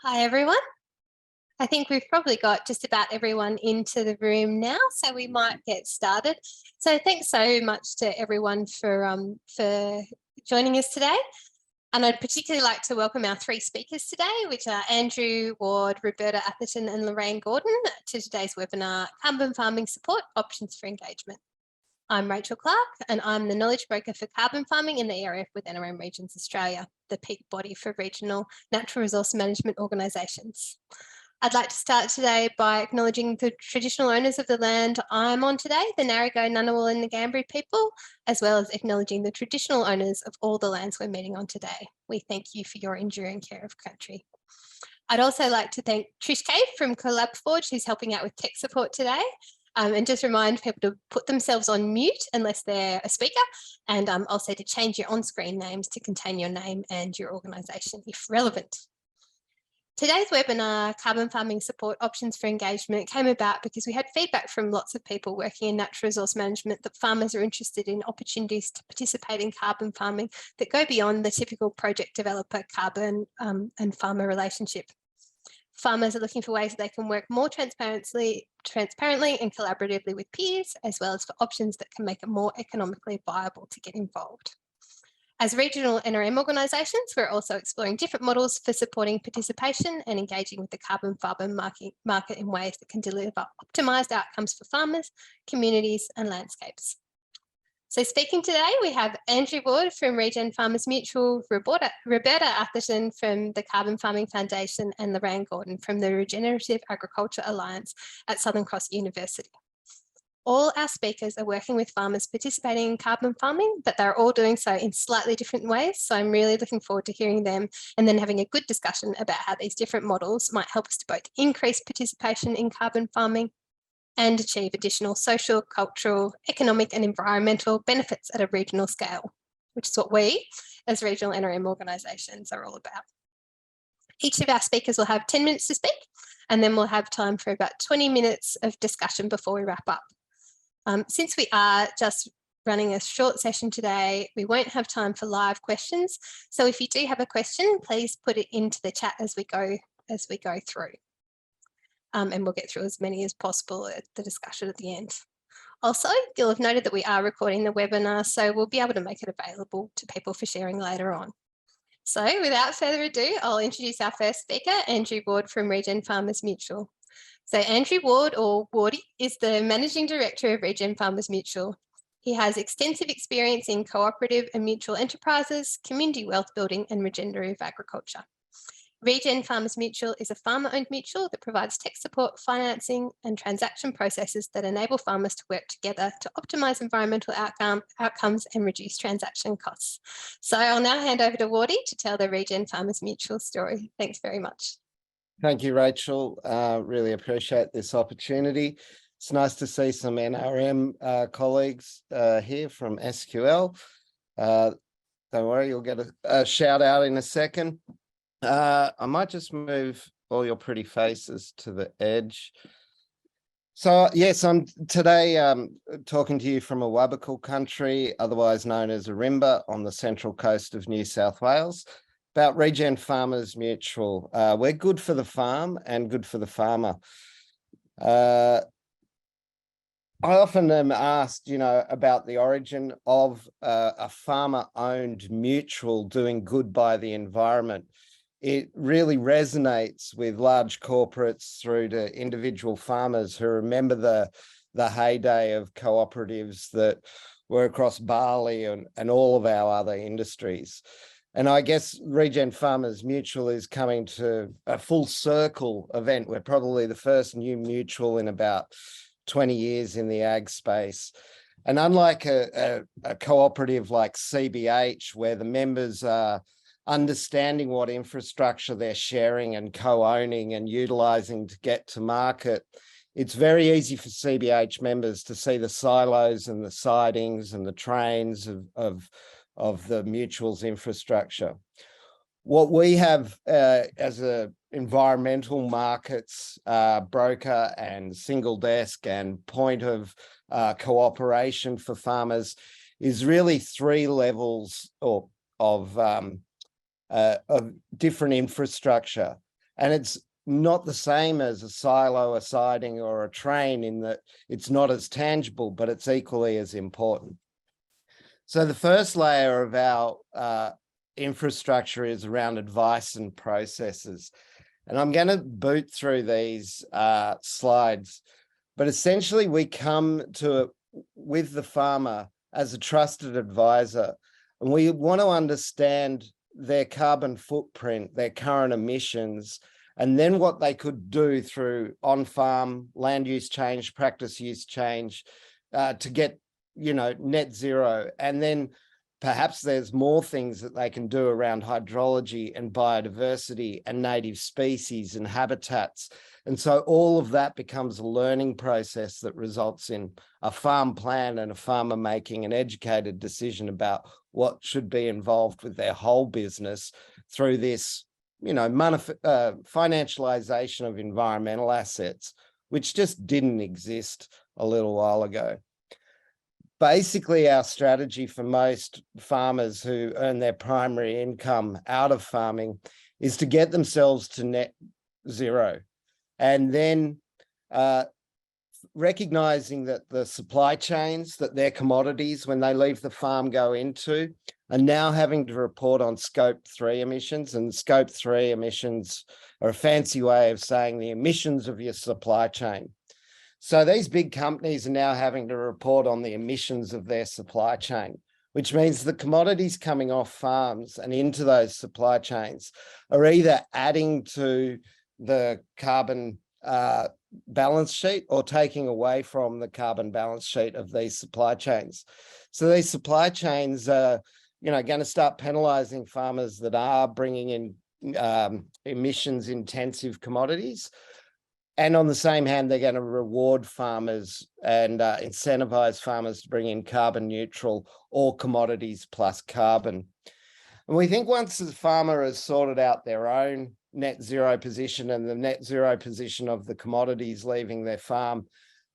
Hi everyone. I think we've probably got just about everyone into the room now, so we might get started. So thanks so much to everyone for joining us today. And I'd particularly like to welcome our three speakers today, which are Andrew Ward, Roberta Atherton and Lorraine Gordon, to today's webinar, Carbon Farming Support, Options for Engagement. I'm Rachel Clark and I'm the knowledge broker for carbon farming in the area with NRM Regions Australia, the peak body for regional natural resource management organisations. I'd like to start today by acknowledging the traditional owners of the land I'm on today, the Narragain, Ngunnawal and the Ngambri people, as well as acknowledging the traditional owners of all the lands we're meeting on today. We thank you for your enduring care of country. I'd also like to thank Trish Kay from Collab Forge, who's helping out with tech support today. And just remind people to put themselves on mute unless they're a speaker, and also to change your on-screen names to contain your name and your organisation if relevant. Today's webinar, Carbon Farming Support Options for Engagement, came about because we had feedback from lots of people working in natural resource management that farmers are interested in opportunities to participate in carbon farming that go beyond the typical project developer carbon and farmer relationship. Farmers are looking for ways that they can work more transparently and collaboratively with peers, as well as for options that can make it more economically viable to get involved. As regional NRM organisations, we're also exploring different models for supporting participation and engaging with the carbon farming market in ways that can deliver optimised outcomes for farmers, communities and landscapes. So speaking today, we have Andrew Ward from Regen Farmers Mutual, Roberta Atherton from the Carbon Farming Foundation and Lorraine Gordon from the Regenerative Agriculture Alliance at Southern Cross University. All our speakers are working with farmers participating in carbon farming, but they're all doing so in slightly different ways. So I'm really looking forward to hearing them and then having a good discussion about how these different models might help us to both increase participation in carbon farming and achieve additional social, cultural, economic and environmental benefits at a regional scale, which is what we as regional NRM organisations are all about. Each of our speakers will have 10 minutes to speak, and then we'll have time for about 20 minutes of discussion before we wrap up. Since we are just running a short session today, we won't have time for live questions. So if you do have a question, please put it into the chat as we go through. And we'll get through as many as possible at the discussion at the end. Also, you'll have noted that we are recording the webinar, so we'll be able to make it available to people for sharing later on. So without further ado, I'll introduce our first speaker, Andrew Ward from Regen Farmers Mutual. So Andrew Ward, or Wardy, is the Managing Director of Regen Farmers Mutual. He has extensive experience in cooperative and mutual enterprises, community wealth building and regenerative agriculture. Regen Farmers Mutual is a farmer-owned mutual that provides tech support, financing and transaction processes that enable farmers to work together to optimise environmental outcomes and reduce transaction costs. So I'll now hand over to Wardy to tell the Regen Farmers Mutual story. Thanks very much. Thank you, Rachel. Really appreciate this opportunity. It's nice to see some NRM colleagues here from SQL. Don't worry, you'll get a shout out in a second. I might just move all your pretty faces to the edge. So yes, I'm today talking to you from Awabakal country, otherwise known as Arimba, on the central coast of New South Wales, about Regen Farmers Mutual. We're good for the farm and good for the farmer. I often am asked, about the origin of a farmer-owned mutual doing good by the environment. It really resonates with large corporates through to individual farmers who remember the heyday of cooperatives that were across barley and all of our other industries. And I guess Regen Farmers Mutual is coming to a full circle event. We're probably the first new mutual in about 20 years in the ag space. And unlike a cooperative like CBH, where the members are understanding what infrastructure they're sharing and co-owning and utilising to get to market, it's very easy for CBH members to see the silos and the sidings and the trains of the mutual's infrastructure. What we have as a environmental markets broker and single desk and point of cooperation for farmers is really three levels of different infrastructure. And it's not the same as a silo, a siding, or a train in that it's not as tangible, but it's equally as important. So the first layer of our infrastructure is around advice and processes. And I'm going to boot through these slides, but essentially we come to it with the farmer as a trusted advisor, and we want to understand their carbon footprint, their current emissions, and then what they could do through on-farm land use change, practice use change to get, net zero. And then perhaps there's more things that they can do around hydrology and biodiversity and native species and habitats. And so all of that becomes a learning process that results in a farm plan and a farmer making an educated decision about what should be involved with their whole business through this, financialization of environmental assets, which just didn't exist a little while ago. Basically, our strategy for most farmers who earn their primary income out of farming is to get themselves to net zero. And then recognizing that the supply chains that their commodities, when they leave the farm, go into, are now having to report on scope 3 emissions. And scope 3 emissions are a fancy way of saying the emissions of your supply chain. So these big companies are now having to report on the emissions of their supply chain, which means the commodities coming off farms and into those supply chains are either adding to the carbon balance sheet or taking away from the carbon balance sheet of these supply chains. So these supply chains are, going to start penalizing farmers that are bringing in emissions intensive commodities. And on the same hand, they're going to reward farmers and incentivize farmers to bring in carbon neutral or commodities plus carbon. And we think once the farmer has sorted out their own net zero position and the net zero position of the commodities leaving their farm,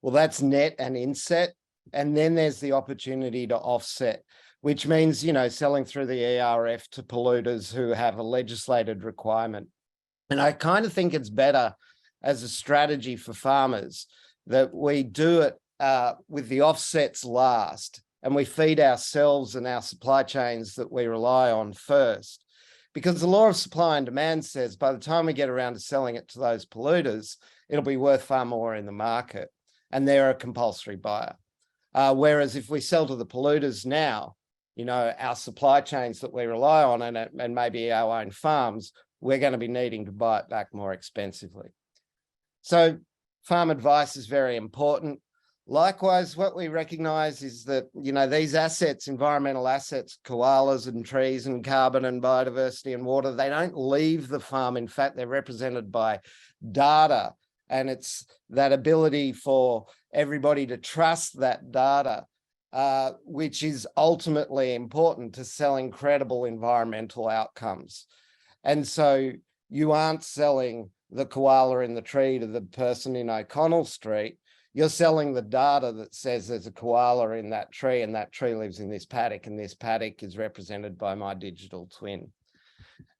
well, that's net and inset. And then there's the opportunity to offset, which means, selling through the ERF to polluters who have a legislated requirement. And I kind of think it's better as a strategy for farmers that we do it with the offsets last, and we feed ourselves and our supply chains that we rely on first. Because the law of supply and demand says by the time we get around to selling it to those polluters, it'll be worth far more in the market, and they're a compulsory buyer. Whereas if we sell to the polluters now, our supply chains that we rely on and maybe our own farms, we're going to be needing to buy it back more expensively. So farm advice is very important. Likewise, what we recognize is that, these assets, environmental assets, koalas and trees and carbon and biodiversity and water, they don't leave the farm. In fact, they're represented by data. And it's that ability for everybody to trust that data, which is ultimately important to selling credible environmental outcomes. And so you aren't selling the koala in the tree to the person in O'Connell Street. You're selling the data that says there's a koala in that tree and that tree lives in this paddock and this paddock is represented by my digital twin.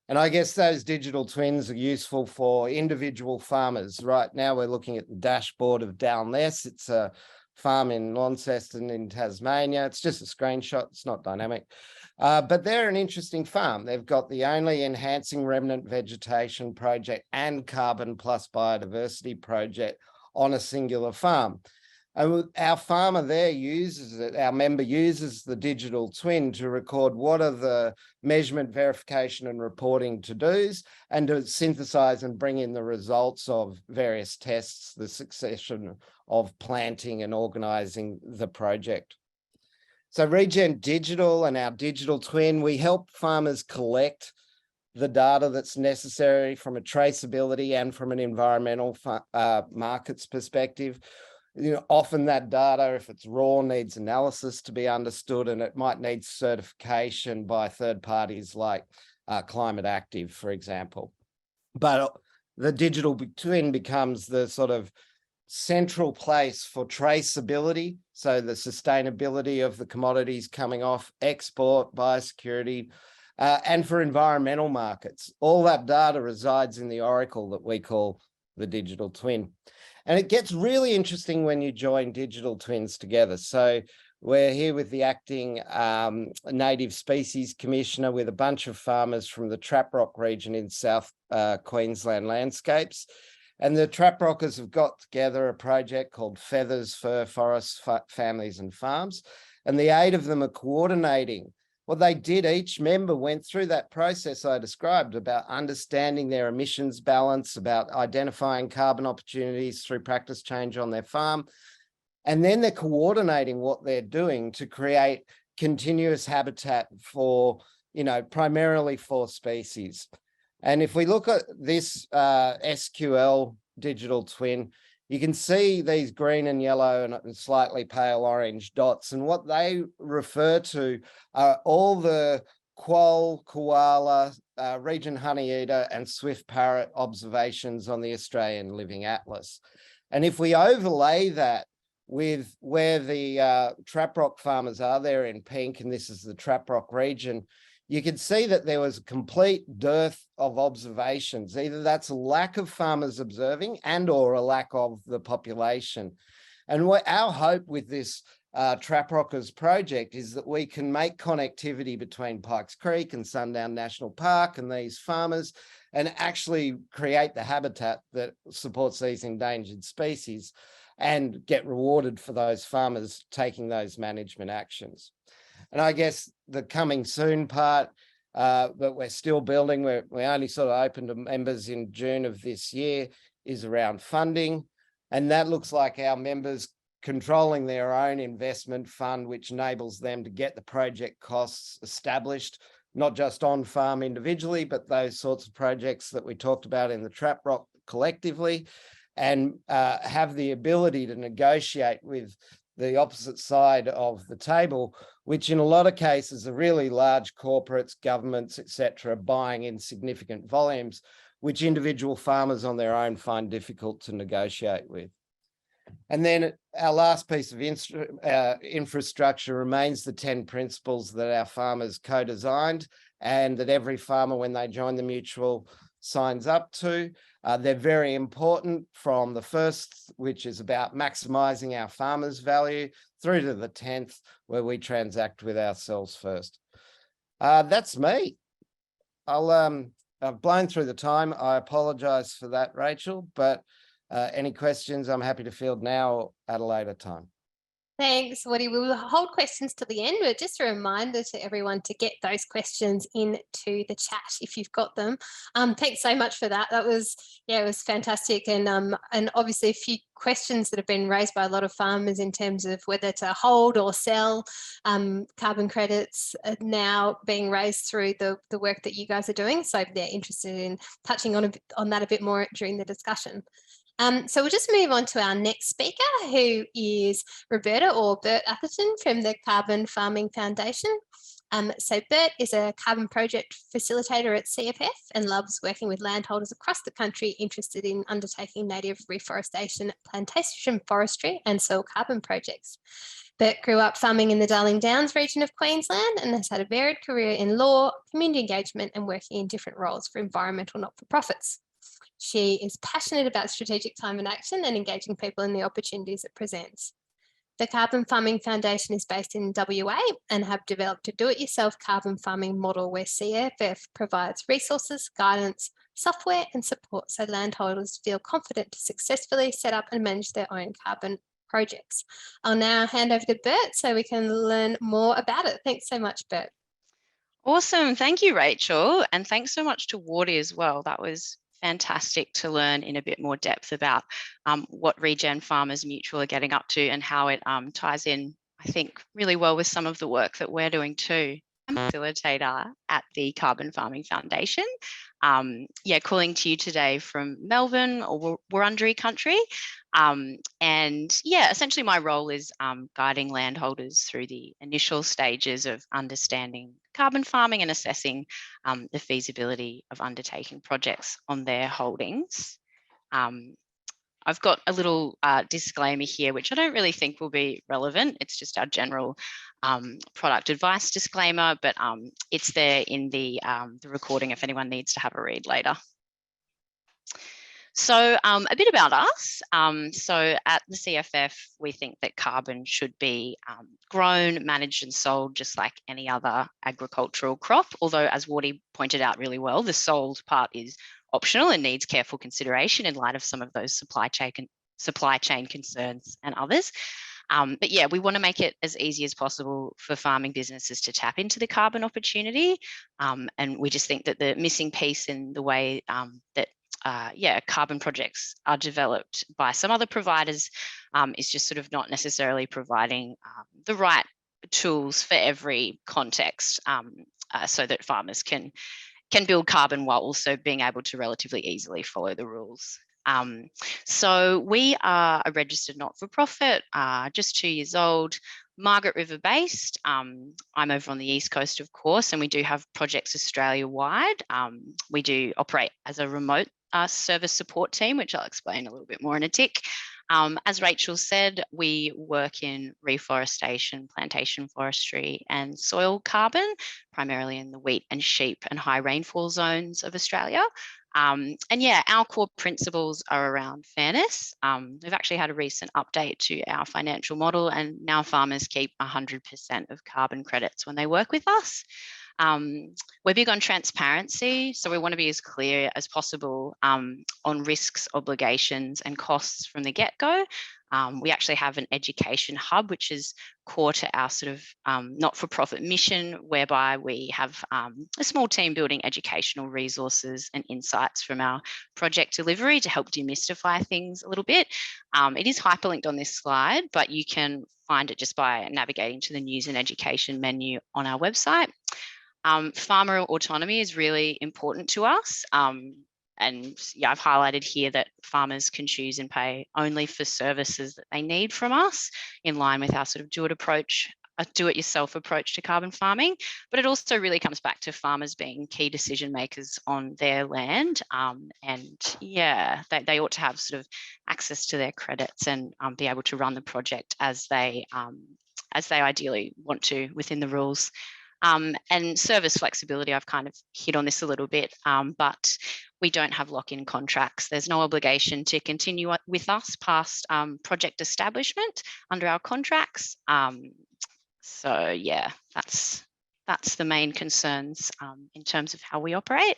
And I guess those digital twins are useful for individual farmers. Right now we're looking at the dashboard of Downless. It's a farm in Launceston in Tasmania. It's just a screenshot, it's not dynamic. But they're an interesting farm. They've got the only enhancing remnant vegetation project and carbon plus biodiversity project on a singular farm. And our farmer there uses it, our member uses the digital twin to record what are the measurement, verification and reporting to-dos, and to synthesize and bring in the results of various tests, the succession of planting and organizing the project. So Regen Digital and our digital twin, we help farmers collect the data that's necessary from a traceability and from an environmental markets perspective. Often that data, if it's raw, needs analysis to be understood, and it might need certification by third parties like Climate Active, for example. But the digital twin becomes the sort of central place for traceability, so the sustainability of the commodities coming off, export, biosecurity, and for environmental markets. All that data resides in the oracle that we call the digital twin. And it gets really interesting when you join digital twins together. So we're here with the acting native species commissioner with a bunch of farmers from the Traprock region in South Queensland landscapes. And the Traprockers have got together a project called Feathers, Fur, Forests, Families and Farms. And the 8 of them are coordinating what they did. Each member went through that process I described about understanding their emissions balance, about identifying carbon opportunities through practice change on their farm. And then they're coordinating what they're doing to create continuous habitat for, primarily for species. And if we look at this SQL digital twin, you can see these green and yellow and slightly pale orange dots. And what they refer to are all the quoll, koala, Regen honeyeater and swift parrot observations on the Australian Living Atlas. And if we overlay that with where the Traprock farmers are, there in pink, and this is the Traprock region, you can see that there was a complete dearth of observations. Either that's a lack of farmers observing and or a lack of the population. And what our hope with this Traprockers project is that we can make connectivity between Pikes Creek and Sundown National Park and these farmers and actually create the habitat that supports these endangered species and get rewarded for those farmers taking those management actions. And I guess the coming soon part that we're still building, we only sort of opened to members in June of this year, is around funding. And that looks like our members controlling their own investment fund, which enables them to get the project costs established, not just on farm individually, but those sorts of projects that we talked about in the Traprock collectively, and have the ability to negotiate with the opposite side of the table, which in a lot of cases are really large corporates, governments, etc., buying in significant volumes, which individual farmers on their own find difficult to negotiate with. And then our last piece of infrastructure remains the 10 principles that our farmers co-designed and that every farmer, when they join the mutual, signs up to. They're very important, from the first, which is about maximising our farmers' value, through to the 10th, where we transact with ourselves first. That's me. I've blown through the time. I apologise for that, Rachel, but any questions I'm happy to field now or at a later time. Thanks, Woody. We will hold questions to the end, but just a reminder to everyone to get those questions into the chat if you've got them. Thanks so much for that. That was, it was fantastic. And obviously a few questions that have been raised by a lot of farmers in terms of whether to hold or sell carbon credits are now being raised through the work that you guys are doing. So they're interested in touching on that a bit more during the discussion. So we'll just move on to our next speaker, who is Roberta, or Bert Atherton, from the Carbon Farming Foundation. So Bert is a carbon project facilitator at CFF and loves working with landholders across the country interested in undertaking native reforestation, plantation forestry and soil carbon projects. Bert grew up farming in the Darling Downs region of Queensland and has had a varied career in law, community engagement and working in different roles for environmental not-for-profits. She is passionate about strategic climate action and engaging people in the opportunities it presents. The Carbon Farming Foundation is based in WA and have developed a do-it-yourself carbon farming model where CFF provides resources, guidance, software and support so landholders feel confident to successfully set up and manage their own carbon projects. I'll now hand over to Bert so we can learn more about it. Thanks so much, Bert. Awesome. Thank you, Rachel. And thanks so much to Woody as well. That was fantastic to learn in a bit more depth about what Regen Farmers Mutual are getting up to and how it ties in, I think, really well with some of the work that we're doing too. I'm a facilitator at the Carbon Farming Foundation. Calling to you today from Melbourne or Wurundjeri country. Essentially my role is guiding landholders through the initial stages of understanding carbon farming and assessing the feasibility of undertaking projects on their holdings. I've got a little disclaimer here, which I don't really think will be relevant. It's just our general product advice disclaimer, but it's there in the recording if anyone needs to have a read later. So a bit about us. So at the CFF, we think that carbon should be grown, managed and sold just like any other agricultural crop. Although, as Wardy pointed out really well, the sold part is optional and needs careful consideration in light of some of those supply chain concerns and others. But yeah, we want to make it as easy as possible for farming businesses to tap into the carbon opportunity. And we just think that the missing piece in the way that carbon projects are developed by some other providers is just sort of not necessarily providing the right tools for every context so that farmers can build carbon while also being able to relatively easily follow the rules. So we are a registered not-for-profit, just 2 years old, Margaret River based. I'm over on the East Coast, of course, and we do have projects Australia-wide. We do operate as a remote service support team, which I'll explain a little bit more in a tick. As Rachel said, we work in reforestation, plantation forestry and soil carbon, primarily in the wheat and sheep and high rainfall zones of Australia. And yeah, our core principles are around fairness. We've actually had a recent update to our financial model, and now farmers keep 100% of carbon credits when they work with us. We're big on transparency, so we want to be as clear as possible on risks, obligations and costs from the get-go. We actually have an education hub, which is core to our sort of not-for-profit mission, whereby we have a small team building educational resources and insights from our project delivery to help demystify things a little bit. It is hyperlinked on this slide, but you can find it just by navigating to the news and education menu on our website. Farmer autonomy is really important to us. And yeah, I've highlighted here that farmers can choose and pay only for services that they need from us, in line with our sort of do-it-yourself approach to carbon farming. But it also really comes back to farmers being key decision makers on their land. And yeah, they ought to have sort of access to their credits and be able to run the project as they ideally want to within the rules. And service flexibility, I've kind of hit on this a little bit, but we don't have lock-in contracts. There's no obligation to continue with us past project establishment under our contracts. So yeah, that's the main concerns in terms of how we operate.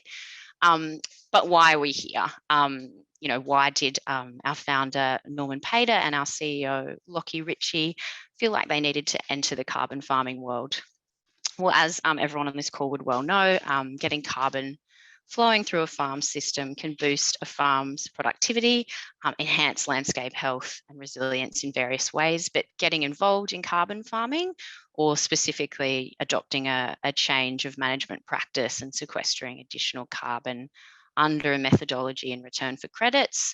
But why are we here? You know, why did our founder Norman Pater and our CEO Lockie Ritchie feel like they needed to enter the carbon farming world? Well, as everyone on this call would well know, getting carbon flowing through a farm system can boost a farm's productivity, enhance landscape health and resilience in various ways. But getting involved in carbon farming, or specifically adopting a change of management practice and sequestering additional carbon under a methodology in return for credits,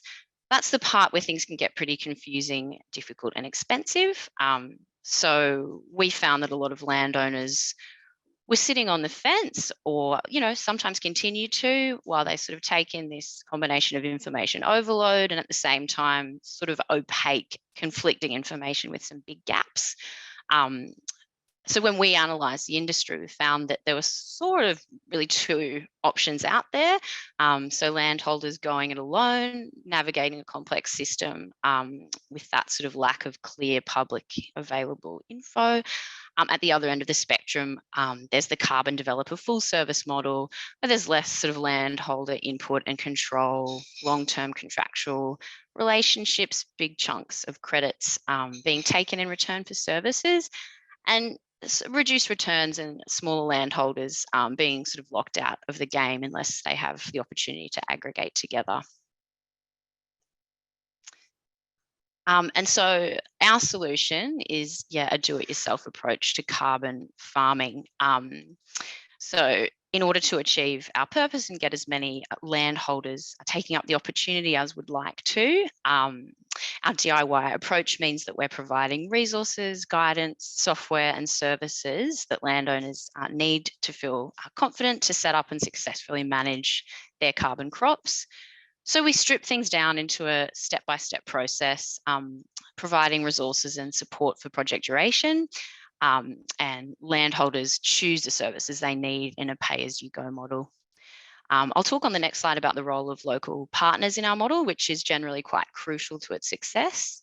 that's the part where things can get pretty confusing, difficult and expensive. So we found that a lot of landowners were sitting on the fence, or, you know, sometimes continue to, while they sort of take in this combination of information overload and at the same time sort of opaque, conflicting information with some big gaps. So when we analysed the industry, we found that there were sort of really two options out there. So landholders going it alone, navigating a complex system with that sort of lack of clear public available info. At the other end of the spectrum, there's the carbon developer full service model, where there's less sort of landholder input and control, long-term contractual relationships, big chunks of credits being taken in return for services, and reduced returns and smaller landholders being sort of locked out of the game unless they have the opportunity to aggregate together. And so our solution is, a do-it-yourself approach to carbon farming. So in order to achieve our purpose and get as many landholders taking up the opportunity as would like to, our DIY approach means that we're providing resources, guidance, software and services that landowners need to feel confident to set up and successfully manage their carbon crops. So we strip things down into a step-by-step process, providing resources and support for project duration, and landholders choose the services they need in a pay-as-you-go model. I'll talk on the next slide about the role of local partners in our model, which is generally quite crucial to its success.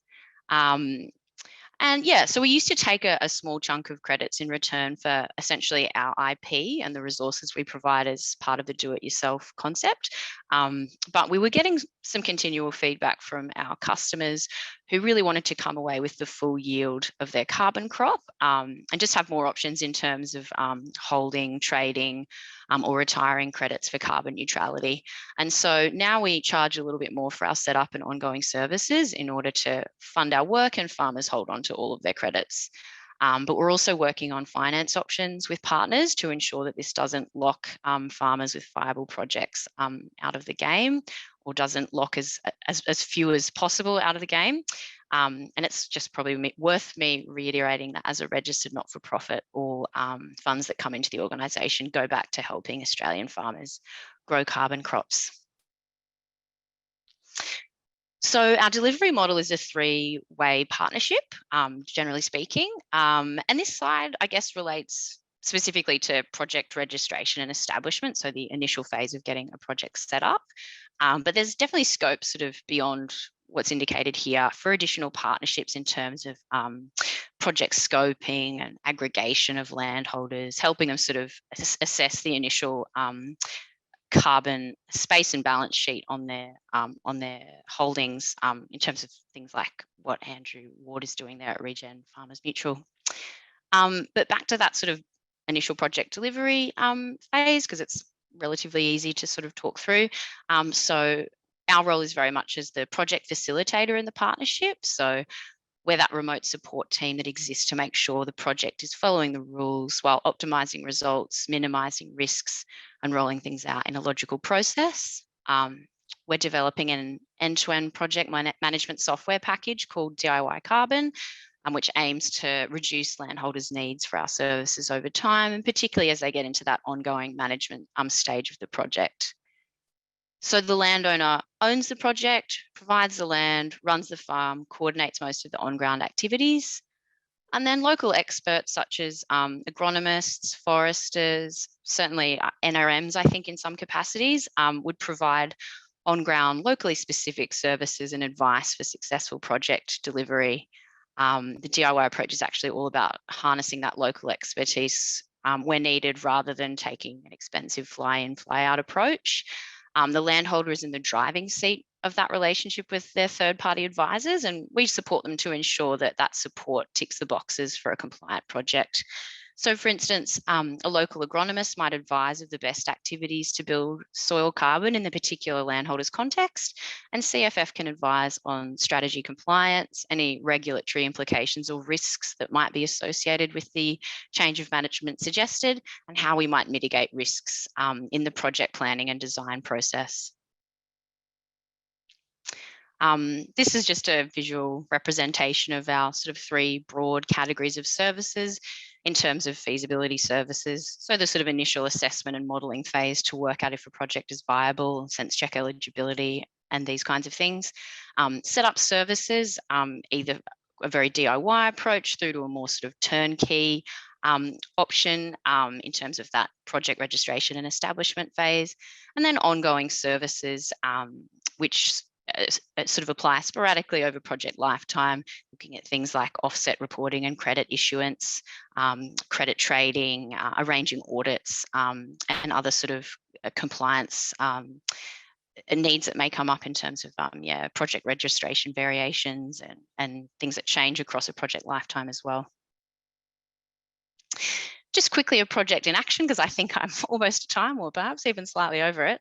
And yeah, so we used to take a small chunk of credits in return for essentially our IP and the resources we provide as part of the do-it-yourself concept. But we were getting some continual feedback from our customers who really wanted to come away with the full yield of their carbon crop, and just have more options in terms of holding, trading, or retiring credits for carbon neutrality. And so now we charge a little bit more for our setup and ongoing services in order to fund our work, and farmers hold on to all of their credits. But we're also working on finance options with partners to ensure that this doesn't lock farmers with viable projects out of the game, or doesn't lock as few as possible out of the game. And it's just probably worth me reiterating that as a registered not-for-profit, all funds that come into the organisation go back to helping Australian farmers grow carbon crops. So our delivery model is a three-way partnership, generally speaking. And this slide, I guess, relates specifically to project registration and establishment, so the initial phase of getting a project set up. But there's definitely scope sort of beyond what's indicated here for additional partnerships in terms of project scoping and aggregation of landholders, helping them sort of assess the initial carbon space and balance sheet on their holdings, in terms of things like what Andrew Ward is doing there at Regen Farmers Mutual. But back to that sort of initial project delivery phase, because it's relatively easy to sort of talk through. So our role is very much as the project facilitator in the partnership. So we're that remote support team that exists to make sure the project is following the rules while optimising results, minimising risks, and rolling things out in a logical process. We're developing an end-to-end project management software package called DIY Carbon, which aims to reduce landholders' needs for our services over time, and particularly as they get into that ongoing management stage of the project. So the landowner owns the project, provides the land, runs the farm, coordinates most of the on-ground activities. And then local experts such as agronomists, foresters, certainly NRMs, I think in some capacities, would provide on-ground locally specific services and advice for successful project delivery. The DIY approach is actually all about harnessing that local expertise where needed, rather than taking an expensive fly-in, fly-out approach. The landholder is in the driving seat of that relationship with their third-party advisors, and we support them to ensure that that support ticks the boxes for a compliant project. So for instance, a local agronomist might advise of the best activities to build soil carbon in the particular landholder's context, and CFF can advise on strategy compliance, any regulatory implications or risks that might be associated with the change of management suggested, and how we might mitigate risks in the project planning and design process. This is just a visual representation of our sort of three broad categories of services in terms of feasibility services. So the sort of initial assessment and modelling phase to work out if a project is viable, sense check eligibility, and these kinds of things. Set up services, either a very DIY approach through to a more sort of turnkey option in terms of that project registration and establishment phase. And then ongoing services, which sort of apply sporadically over project lifetime, looking at things like offset reporting and credit issuance, credit trading, arranging audits, and other sort of compliance needs that may come up in terms of project registration variations and things that change across a project lifetime as well. Just quickly a project in action, because I think I'm almost at time, or perhaps even slightly over it.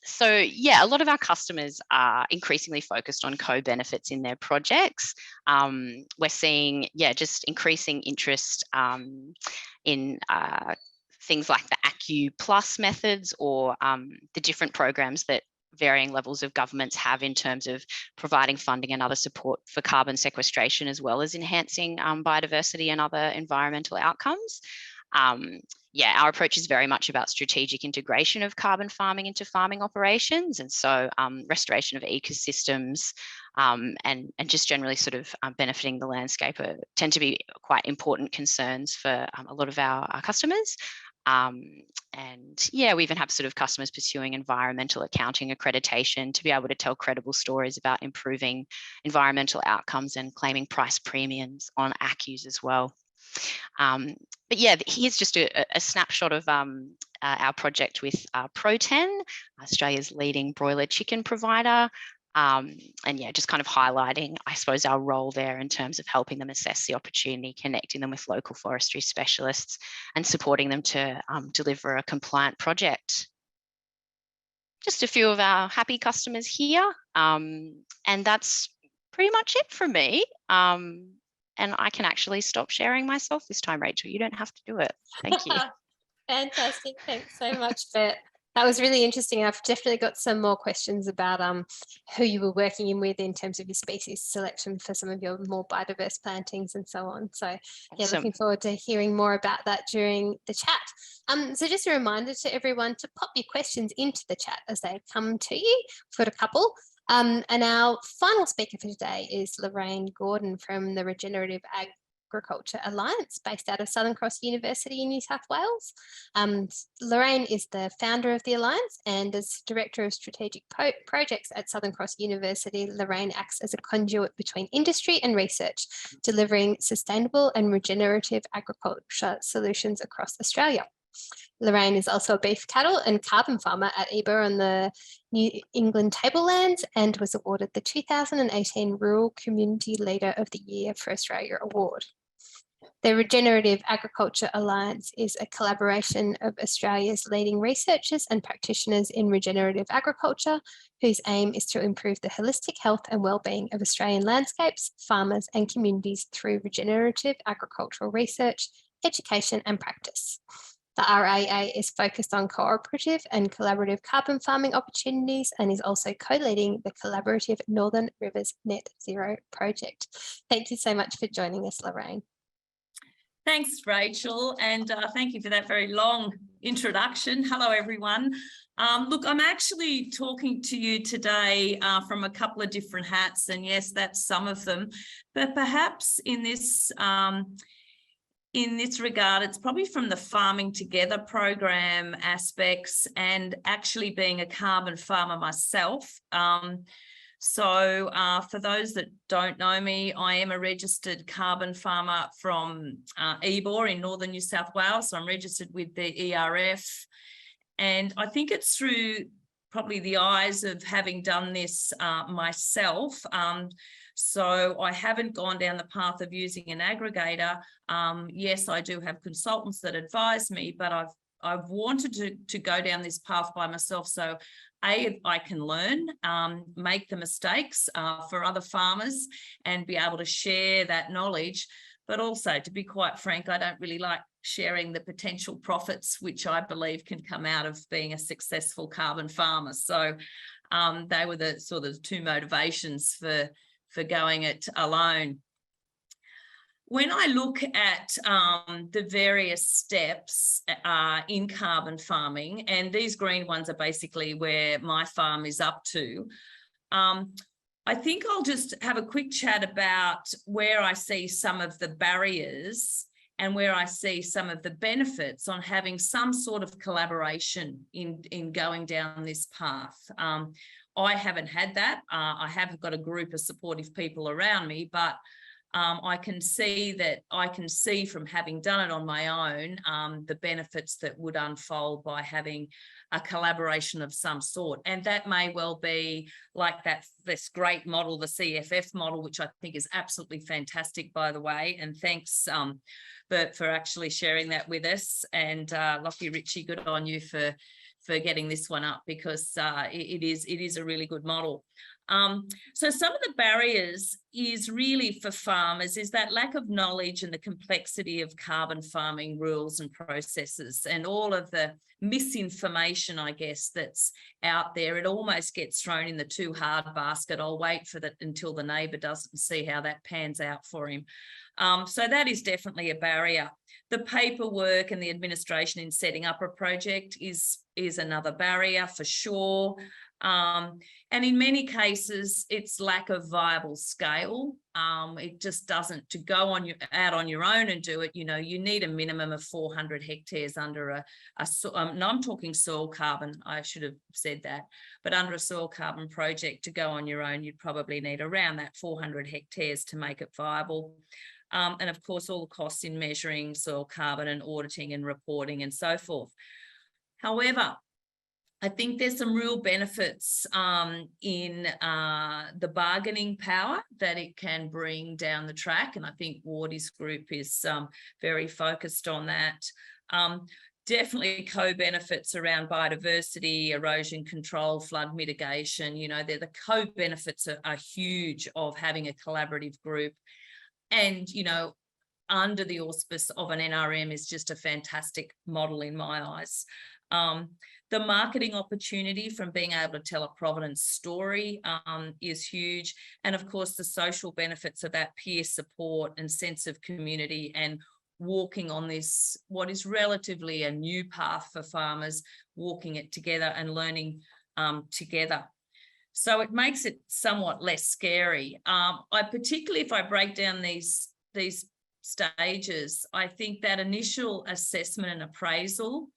So yeah, a lot of our customers are increasingly focused on co-benefits in their projects. We're seeing, just increasing interest in things like the ACU Plus methods, or the different programs that varying levels of governments have in terms of providing funding and other support for carbon sequestration, as well as enhancing biodiversity and other environmental outcomes. Yeah, our approach is very much about strategic integration of carbon farming into farming operations. And so restoration of ecosystems and just generally sort of benefiting the landscape tend to be quite important concerns for a lot of our customers. And yeah, we even have sort of customers pursuing environmental accounting accreditation to be able to tell credible stories about improving environmental outcomes and claiming price premiums on ACCUs as well. But yeah, here's just a snapshot of our project with Pro10, Australia's leading broiler chicken provider. And yeah, just kind of highlighting, I suppose, our role there in terms of helping them assess the opportunity, connecting them with local forestry specialists and supporting them to deliver a compliant project. Just a few of our happy customers here. And that's pretty much it from me. And I can actually stop sharing myself this time, Rachel. You don't have to do it. Thank you. Fantastic. Thanks so much, Bet. That was really interesting. I've definitely got some more questions about who you were working with in terms of your species selection for some of your more biodiverse plantings and so on. So yeah, Awesome. looking forward to hearing more about that during the chat. So just a reminder to everyone to pop your questions into the chat as they come to you. We've got a couple. And our final speaker for today is Lorraine Gordon from the Regenerative Agriculture Alliance based out of Southern Cross University in New South Wales. Lorraine is the founder of the Alliance, and as Director of Strategic Projects at Southern Cross University, Lorraine acts as a conduit between industry and research, delivering sustainable and regenerative agriculture solutions across Australia. Lorraine is also a beef cattle and carbon farmer at Ebor on the New England Tablelands and was awarded the 2018 Rural Community Leader of the Year for Australia Award. The Regenerative Agriculture Alliance is a collaboration of Australia's leading researchers and practitioners in regenerative agriculture, whose aim is to improve the holistic health and well-being of Australian landscapes, farmers and communities through regenerative agricultural research, education and practice. The RAA is focused on cooperative and collaborative carbon farming opportunities and is also co-leading the collaborative Northern Rivers Net Zero project. Thank you so much for joining us, Lorraine. Thanks, Rachel, and thank you for that very long introduction. Hello, everyone. Look, I'm actually talking to you today from a couple of different hats, and yes, that's some of them, but perhaps in this regard, it's probably from the Farming Together program aspects and actually being a carbon farmer myself. So for those that don't know me, I am a registered carbon farmer from Ebor in northern New South Wales. So I'm registered with the ERF. And I think it's through probably the eyes of having done this myself. So I haven't gone down the path of using an aggregator. Yes, I do have consultants that advise me, but I've wanted to go down this path by myself. So I can learn, make the mistakes for other farmers and be able to share that knowledge. But also, to be quite frank, I don't really like sharing the potential profits, which I believe can come out of being a successful carbon farmer. So they were the sort of two motivations for going it alone. When I look at the various steps in carbon farming, and these green ones are basically where my farm is up to, I think I'll just have a quick chat about where I see some of the barriers and where I see some of the benefits on having some sort of collaboration in going down this path. I haven't had that. I have got a group of supportive people around me, but I can see from having done it on my own, the benefits that would unfold by having a collaboration of some sort. And that may well be like this great model, the CFF model, which I think is absolutely fantastic, by the way. And thanks for actually sharing that with us. And Lockie Ritchie, good on you for getting this one up, because it is a really good model. So some of the barriers is really for farmers is that lack of knowledge and the complexity of carbon farming rules and processes and all of the misinformation, I guess, that's out there. It almost gets thrown in the too hard basket. I'll wait for that until the neighbour does it and see how that pans out for him. So that is definitely a barrier. The paperwork and the administration in setting up a project is another barrier for sure. And in many cases, it's lack of viable scale. It just doesn't, to go out on your own and do it, you know, you need a minimum of 400 hectares under no, I'm talking soil carbon, I should have said that, but under a soil carbon project to go on your own, you'd probably need around that 400 hectares to make it viable. And of course, all the costs in measuring soil carbon and auditing and reporting and so forth. However, I think there's some real benefits in the bargaining power that it can bring down the track. And I think Wardy's group is very focused on that. Definitely co-benefits around biodiversity, erosion control, flood mitigation. You know, the co-benefits are huge of having a collaborative group. And, you know, under the auspice of an NRM is just a fantastic model in my eyes. The marketing opportunity from being able to tell a provenance story is huge. And of course, the social benefits of that peer support and sense of community and walking on this, what is relatively a new path for farmers, walking it together and learning together. So it makes it somewhat less scary. I particularly, if I break down these stages, I think that initial assessment and appraisal,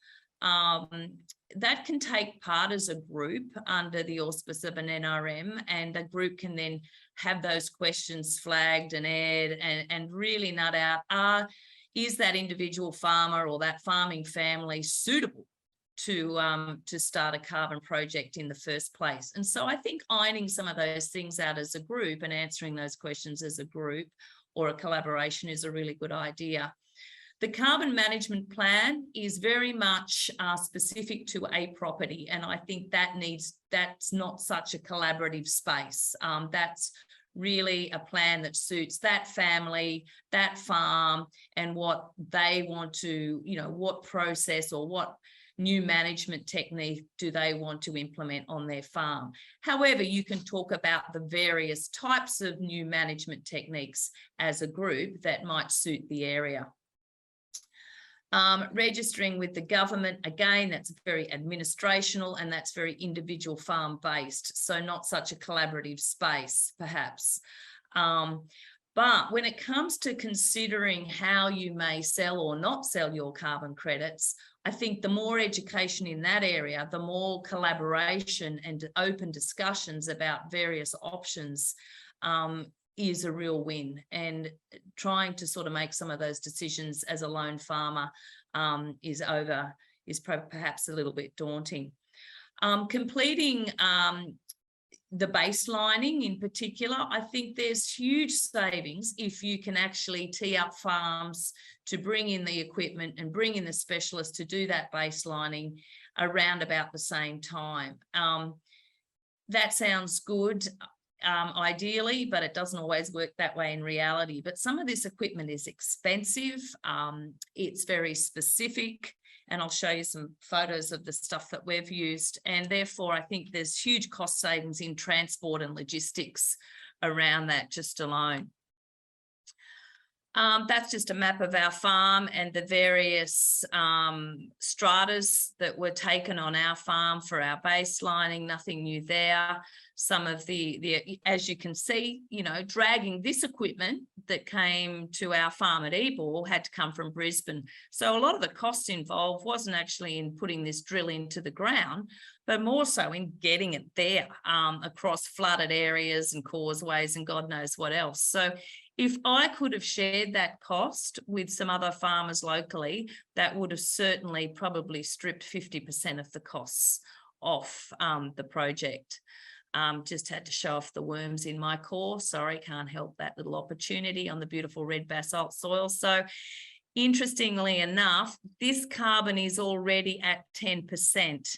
that can take part as a group under the auspice of an NRM, and a group can then have those questions flagged and aired and really nut out, is that individual farmer or that farming family suitable to start a carbon project in the first place? And so I think ironing some of those things out as a group and answering those questions as a group or a collaboration is a really good idea. The carbon management plan is very much specific to a property, and I think that's not such a collaborative space. That's really a plan that suits that family, that farm, and what they want to, you know, what process or what new management technique do they want to implement on their farm. However, you can talk about the various types of new management techniques as a group that might suit the area. Registering with the government, again, that's very administrational and that's very individual farm based, so not such a collaborative space perhaps. But when it comes to considering how you may sell or not sell your carbon credits, I think the more education in that area, the more collaboration and open discussions about various options is a real win. And trying to sort of make some of those decisions as a lone farmer is perhaps a little bit daunting. Completing the baselining in particular, I think there's huge savings if you can actually tee up farms to bring in the equipment and bring in the specialists to do that baselining around about the same time. That sounds good ideally, but it doesn't always work that way in reality. But some of this equipment is expensive. It's very specific. And I'll show you some photos of the stuff that we've used. And therefore, I think there's huge cost savings in transport and logistics around that just alone. That's just a map of our farm and the various stratas that were taken on our farm for our baselining, nothing new there. Some of the as you can see, you know, dragging this equipment that came to our farm at Ebor had to come from Brisbane. So a lot of the costs involved wasn't actually in putting this drill into the ground, but more so in getting it there across flooded areas and causeways and God knows what else. So if I could have shared that cost with some other farmers locally, that would have certainly probably stripped 50% of the costs off the project. Just had to show off the worms in my core. Sorry, can't help that little opportunity on the beautiful red basalt soil. So interestingly enough, this carbon is already at 10%.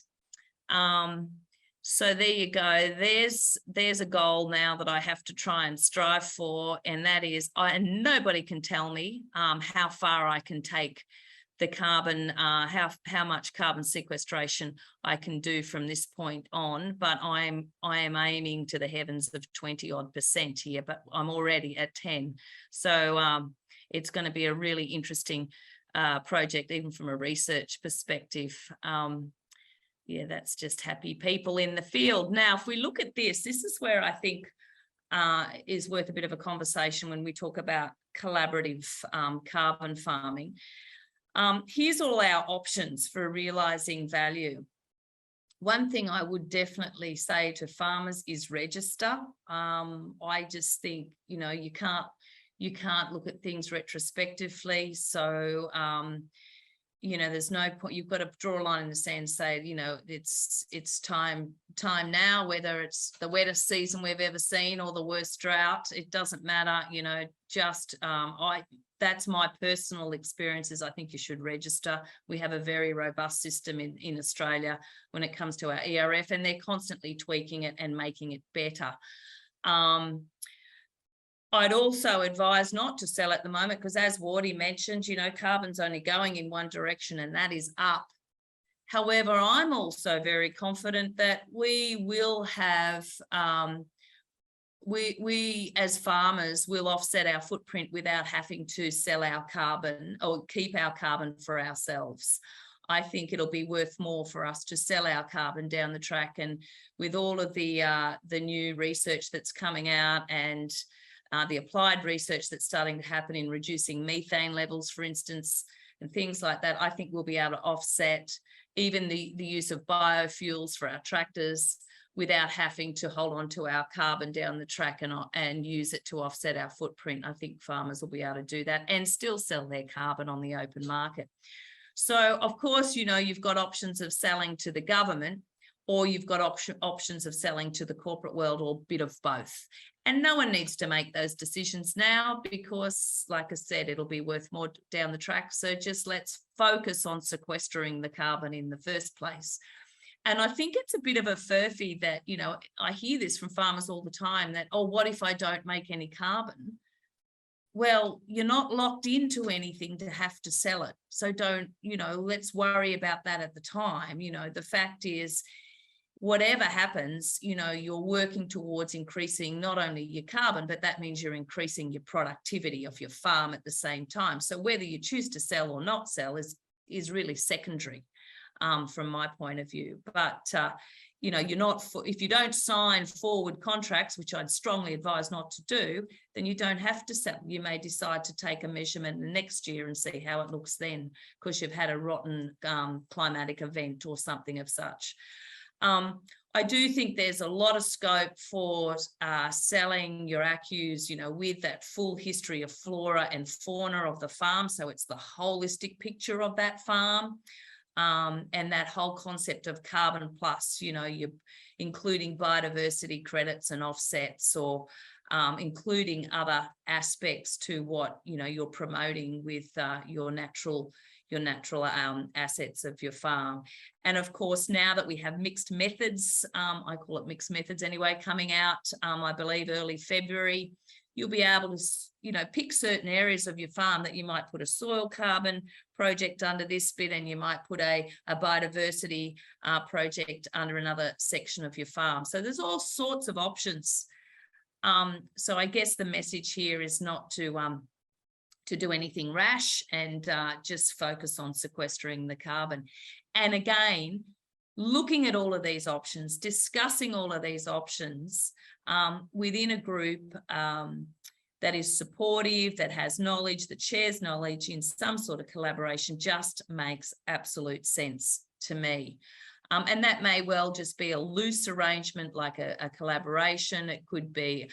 So there you go. There's a goal now that I have to try and strive for, and that is, and nobody can tell me how far I can take the carbon, how much carbon sequestration I can do from this point on, but I am aiming to the heavens of 20% here, but I'm already at 10. So it's going to be a really interesting project, even from a research perspective. Yeah, that's just happy people in the field. Now, if we look at this is where I think is worth a bit of a conversation when we talk about collaborative carbon farming. Here's all our options for realising value. One thing I would definitely say to farmers is register. I just think, you can't look at things retrospectively. So, there's no point. You've got to draw a line in the sand and say, it's time now, whether it's the wettest season we've ever seen or the worst drought, it doesn't matter, that's my personal experiences. I think you should register. We have a very robust system in Australia when it comes to our ERF, and they're constantly tweaking it and making it better. I'd also advise not to sell at the moment, because as Wardy mentioned, carbon's only going in one direction, and that is up. However, I'm also very confident that we will have, we as farmers will offset our footprint without having to sell our carbon or keep our carbon for ourselves. I think it'll be worth more for us to sell our carbon down the track. And with all of the new research that's coming out, and the applied research that's starting to happen in reducing methane levels, for instance, and things like that, I think we'll be able to offset even the use of biofuels for our tractors without having to hold on to our carbon down the track and use it to offset our footprint. I think farmers will be able to do that and still sell their carbon on the open market. So, of course, you've got options of selling to the government, or you've got options of selling to the corporate world, or a bit of both. And no one needs to make those decisions now, because, like I said, it'll be worth more down the track. So just let's focus on sequestering the carbon in the first place. And I think it's a bit of a furphy that, I hear this from farmers all the time, that, oh, what if I don't make any carbon? Well, you're not locked into anything to have to sell it. So don't, let's worry about that at the time. The fact is, whatever happens, you're working towards increasing not only your carbon, but that means you're increasing your productivity of your farm at the same time. So whether you choose to sell or not sell is really secondary from my point of view. But, you're not, if you don't sign forward contracts, which I'd strongly advise not to do, then you don't have to sell. You may decide to take a measurement the next year and see how it looks then, because you've had a rotten climatic event or something of such. I do think there's a lot of scope for selling your accus, with that full history of flora and fauna of the farm. So it's the holistic picture of that farm, and that whole concept of carbon plus, you're including biodiversity credits and offsets, or including other aspects to what, you're promoting with your natural assets of your farm. And of course, now that we have mixed methods, I call it mixed methods anyway, coming out, I believe early February, you'll be able to, pick certain areas of your farm that you might put a soil carbon project under this bit, and you might put a biodiversity project under another section of your farm. So there's all sorts of options. So I guess the message here is not to do anything rash, and just focus on sequestering the carbon. And again, looking at all of these options, discussing all of these options within a group that is supportive, that has knowledge, that shares knowledge in some sort of collaboration, just makes absolute sense to me. And that may well just be a loose arrangement, like a collaboration. It could be,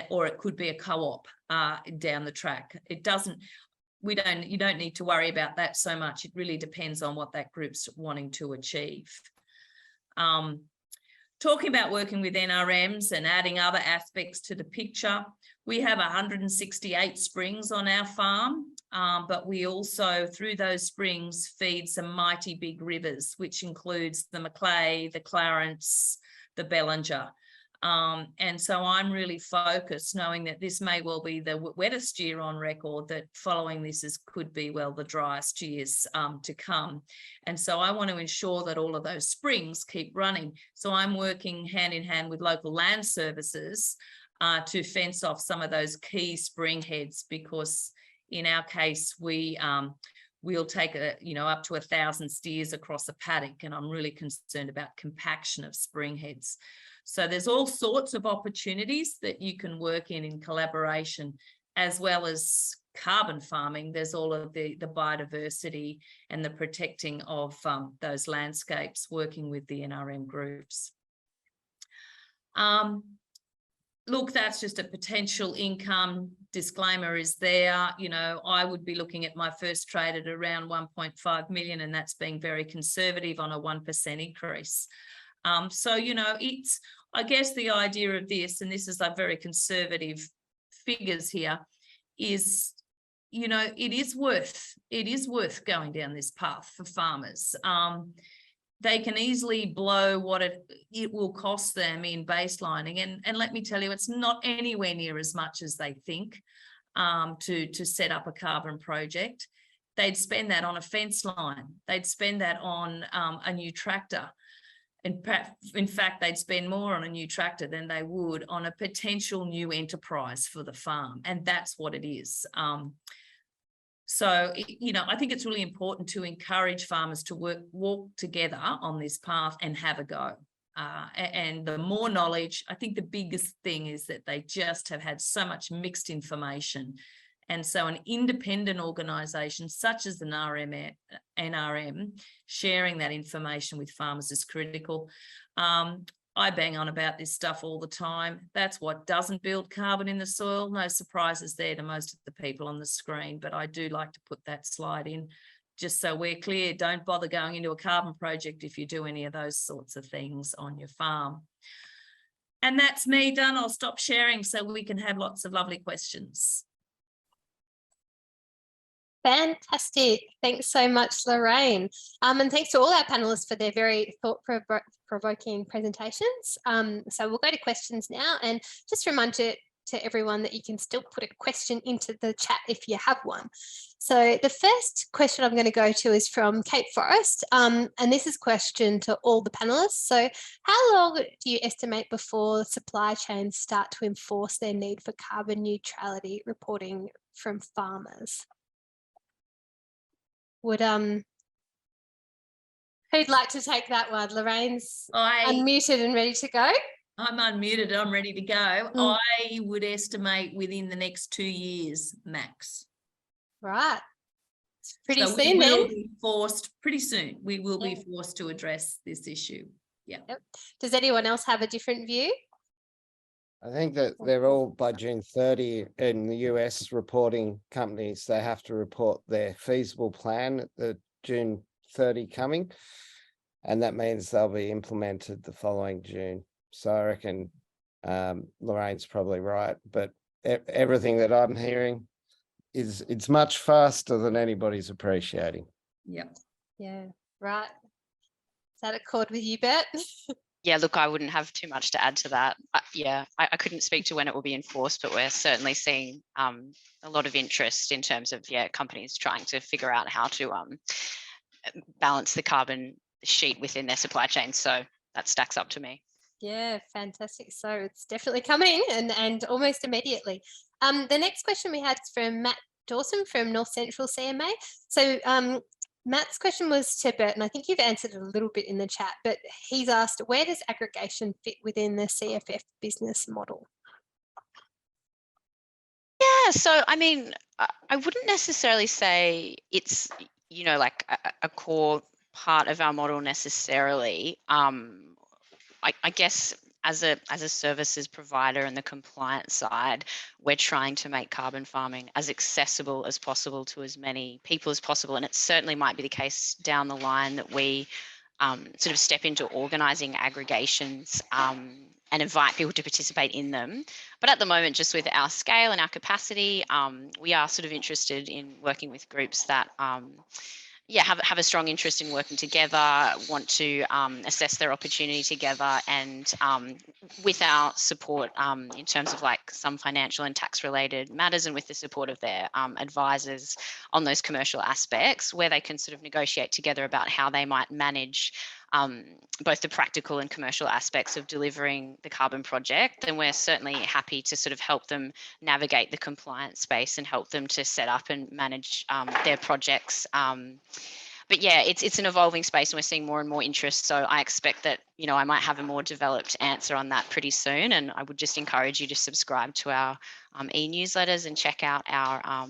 or it could be a co-op down the track. You don't need to worry about that so much. It really depends on what that group's wanting to achieve. Talking about working with NRMs and adding other aspects to the picture, we have 168 springs on our farm. but we also, through those springs, feed some mighty big rivers, which includes the Macleay, the Clarence, the Bellinger. And so I'm really focused, knowing that this may well be the wettest year on record, that following this could be, well, the driest years to come. And so I want to ensure that all of those springs keep running. So I'm working hand in hand with local land services to fence off some of those key spring heads, because in our case, we'll take up to 1,000 steers across a paddock, and I'm really concerned about compaction of spring heads. So there's all sorts of opportunities that you can work in collaboration, as well as carbon farming. There's all of the biodiversity and the protecting of those landscapes, working with the NRM groups. Look, that's just a potential income. Disclaimer is there. I would be looking at my first trade at around 1.5 million, and that's being very conservative on a 1% increase. So, it's, I guess the idea of this, and this is like very conservative figures here, is, it is worth going down this path for farmers. They can easily blow what it will cost them in baselining. And let me tell you, it's not anywhere near as much as they think to set up a carbon project. They'd spend that on a fence line. They'd spend that on a new tractor. In fact, they'd spend more on a new tractor than they would on a potential new enterprise for the farm. And that's what it is. So, I think it's really important to encourage farmers to walk together on this path and have a go. And the more knowledge, I think the biggest thing is that they just have had so much mixed information. And so an independent organisation such as the NRM sharing that information with farmers is critical. I bang on about this stuff all the time. That's what doesn't build carbon in the soil. No surprises there to most of the people on the screen, but I do like to put that slide in just so we're clear. Don't bother going into a carbon project if you do any of those sorts of things on your farm. And that's me done. I'll stop sharing so we can have lots of lovely questions. Fantastic. Thanks so much, Lorraine. And thanks to all our panellists for their very thought-provoking presentations. So we'll go to questions now, and just remind to everyone that you can still put a question into the chat if you have one. So the first question I'm going to go to is from Kate Forrest, and this is a question to all the panellists. So how long do you estimate before supply chains start to enforce their need for carbon neutrality reporting from farmers? Who'd like to take that one? Lorraine's unmuted and ready to go. I'm unmuted, I'm ready to go. I would estimate within the next 2 years max. Right. It's pretty so soon we will then. be forced pretty soon. We will be forced to address this issue. Yeah. Yep. Does anyone else have a different view? I think that they're all by June 30 in the US reporting companies. They have to report their feasible plan at the June 30 coming, and that means they'll be implemented the following June. So I reckon Lorraine's probably right, but everything that I'm hearing is it's much faster than anybody's appreciating. Yeah. Yeah, right. Is that accord with you, Bert? Yeah, look, I wouldn't have too much to add to that. I couldn't speak to when it will be enforced, but we're certainly seeing a lot of interest in terms of companies trying to figure out how to balance the carbon sheet within their supply chain. So that stacks up to me. Yeah, fantastic. So it's definitely coming and almost immediately. The next question we had is from Matt Dawson from North Central CMA. So Matt's question was to Bert, and I think you've answered it a little bit in the chat, but he's asked, where does aggregation fit within the CFF business model? Yeah, so I mean, I wouldn't necessarily say it's, like a core part of our model necessarily. I guess as a services provider and the compliance side, we're trying to make carbon farming as accessible as possible to as many people as possible. And it certainly might be the case down the line that we sort of step into organising aggregations and invite people to participate in them. But at the moment, just with our scale and our capacity, we are sort of interested in working with groups that have a strong interest in working together, want to assess their opportunity together, and with our support in terms of like some financial and tax related matters, and with the support of their advisors on those commercial aspects, where they can sort of negotiate together about how they might manage both the practical and commercial aspects of delivering the carbon project. Then we're certainly happy to sort of help them navigate the compliance space and help them to set up and manage their projects. But yeah, it's an evolving space, and we're seeing more and more interest. So I expect that, you know, I might have a more developed answer on that pretty soon. And I would just encourage you to subscribe to our e-newsletters and check out our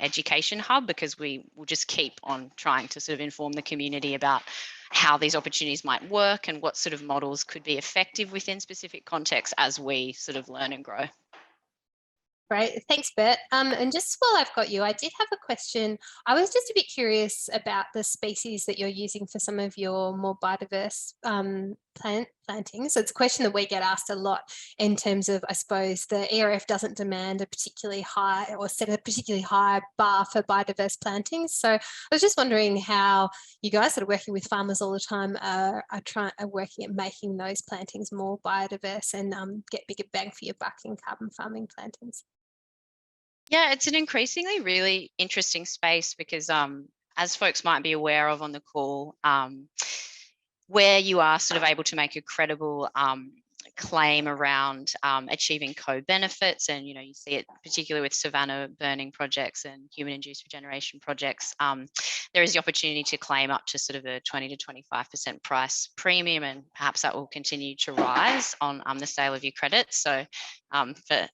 education hub, because we will just keep on trying to sort of inform the community about how these opportunities might work and what sort of models could be effective within specific contexts as we sort of learn and grow. Great, thanks, Bert. And just while I've got you, I did have a question. I was just a bit curious about the species that you're using for some of your more biodiverse plantings. So it's a question that we get asked a lot in terms of, I suppose, the ERF doesn't demand a particularly high or set a particularly high bar for biodiverse plantings. So I was just wondering how you guys that are working with farmers all the time are working at making those plantings more biodiverse and get bigger bang for your buck in carbon farming plantings. Yeah, it's an increasingly really interesting space, because as folks might be aware of on the call, where you are sort of able to make a credible claim around achieving co-benefits, and you see it particularly with savanna burning projects and human-induced regeneration projects, there is the opportunity to claim up to sort of a 20 to 25% price premium, and perhaps that will continue to rise on the sale of your credits. So for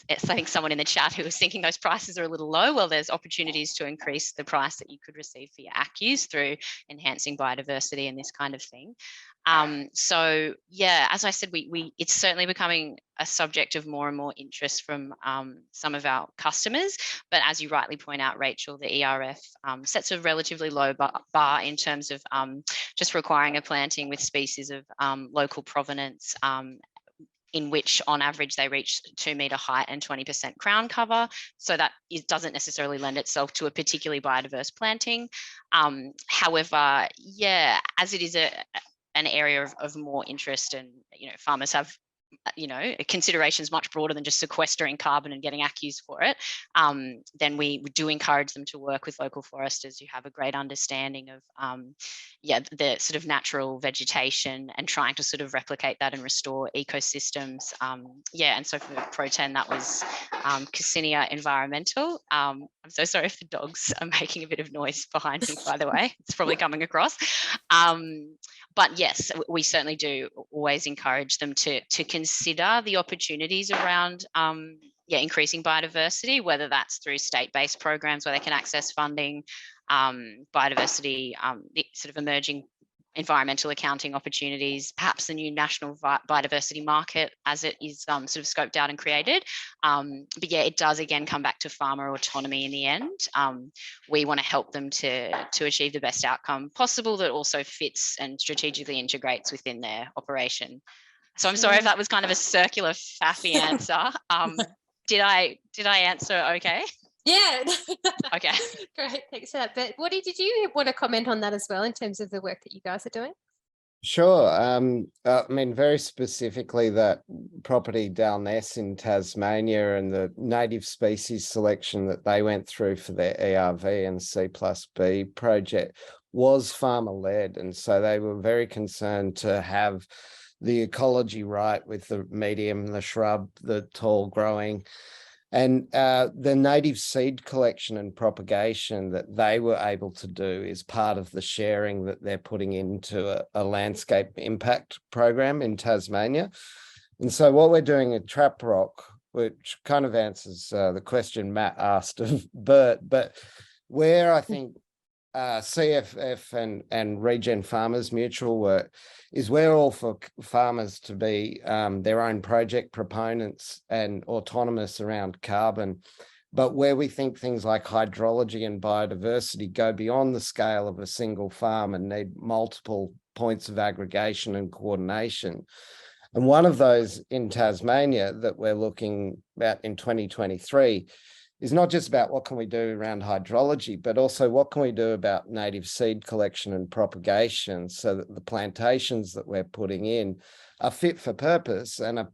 I think someone in the chat who was thinking those prices are a little low, well, there's opportunities to increase the price that you could receive for your ACCUs through enhancing biodiversity and this kind of thing. So yeah, as I said, it's certainly becoming a subject of more and more interest from some of our customers. But as you rightly point out, Rachel, the ERF sets a relatively low bar in terms of just requiring a planting with species of local provenance, in which on average they reach 2 metre height and 20% crown cover. So that doesn't necessarily lend itself to a particularly biodiverse planting. However, yeah, as it is an area of more interest, and farmers have considerations much broader than just sequestering carbon and getting ACCUs for it, then we do encourage them to work with local foresters who have a great understanding of the sort of natural vegetation, and trying to sort of replicate that and restore ecosystems. And so for Pro10, that was Cassinia Environmental. I'm so sorry if the dogs are making a bit of noise behind me, by the way. It's probably coming across. But yes, we certainly do always encourage them to consider the opportunities around increasing biodiversity, whether that's through state-based programs where they can access funding, biodiversity, sort of emerging environmental accounting opportunities, perhaps the new national biodiversity market as it is sort of scoped out and created. But yeah, it does again come back to farmer autonomy in the end. We want to help them to achieve the best outcome possible that also fits and strategically integrates within their operation. So I'm sorry if that was kind of a circular faffy answer. Did I answer okay? Yeah. Okay. Great, thanks for that. But Woody, did you want to comment on that as well in terms of the work that you guys are doing? Sure. I mean, very specifically that property down there in Tasmania and the native species selection that they went through for their ERV and C+B project was farmer-led. And so they were very concerned to have the ecology right with the medium, the shrub, the tall growing. And the native seed collection and propagation that they were able to do is part of the sharing that they're putting into a landscape impact program in Tasmania. And so what we're doing at Trap Rock, which kind of answers the question Matt asked of Bert, but where I think CFF and Regen Farmers Mutual work is we're all for farmers to be their own project proponents and autonomous around carbon. But where we think things like hydrology and biodiversity go beyond the scale of a single farm and need multiple points of aggregation and coordination, And one of those in Tasmania that we're looking at in 2023 is not just about what can we do around hydrology, but also what can we do about native seed collection and propagation so that the plantations that we're putting in are fit for purpose and are